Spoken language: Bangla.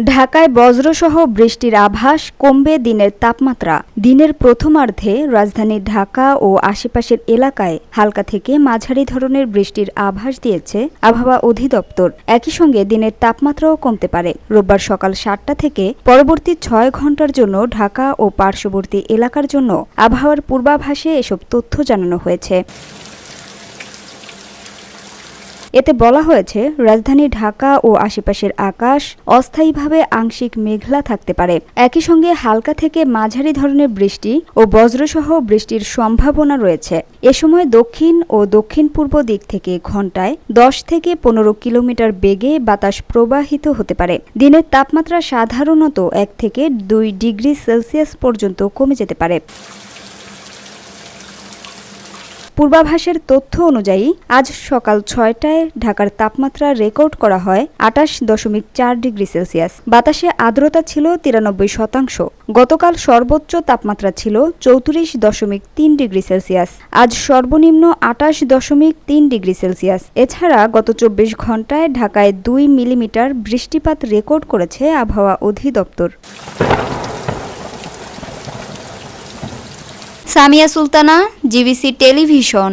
ঢাকায় বজ্রসহ বৃষ্টির আভাস, কমবে দিনের তাপমাত্রা। দিনের প্রথমার্ধে রাজধানী ঢাকা ও আশেপাশের এলাকায় হালকা থেকে মাঝারি ধরনের বৃষ্টির আভাস দিয়েছে আবহাওয়া অধিদপ্তর। একই সঙ্গে দিনের তাপমাত্রাও কমতে পারে। রোববার সকাল ৭টা থেকে পরবর্তী ৬ ঘণ্টার জন্য ঢাকা ও পার্শ্ববর্তী এলাকার জন্য আবহাওয়ার পূর্বাভাসে এসব তথ্য জানানো হয়েছে। এতে বলা হয়েছে, রাজধানী ঢাকা ও আশেপাশের আকাশ অস্থায়ীভাবে আংশিক মেঘলা থাকতে পারে। একই সঙ্গে হালকা থেকে মাঝারি ধরনের বৃষ্টি ও বজ্রসহ বৃষ্টির সম্ভাবনা রয়েছে। এ সময় দক্ষিণ ও দক্ষিণ পূর্ব দিক থেকে ঘণ্টায় ১০ থেকে ১৫ কিলোমিটার বেগে বাতাস প্রবাহিত হতে পারে। দিনের তাপমাত্রা সাধারণত ১ থেকে ২ ডিগ্রি সেলসিয়াস পর্যন্ত কমে যেতে পারে। পূর্বাভাসের তথ্য অনুযায়ী আজ সকাল ৬টায় ঢাকার তাপমাত্রা রেকর্ড করা হয় ২৮.৪ ডিগ্রি সেলসিয়াস। বাতাসে আর্দ্রতা ছিল ৯৩%। গতকাল সর্বোচ্চ তাপমাত্রা ছিল ৩৪.৩ ডিগ্রি সেলসিয়াস। আজ সর্বনিম্ন ২৮.৩ ডিগ্রি সেলসিয়াস। এছাড়া গত ২৪ ঘণ্টায় ঢাকায় ২ মিলিমিটার বৃষ্টিপাত রেকর্ড করেছে আবহাওয়া অধিদপ্তর। Samia Sultana, GBC television.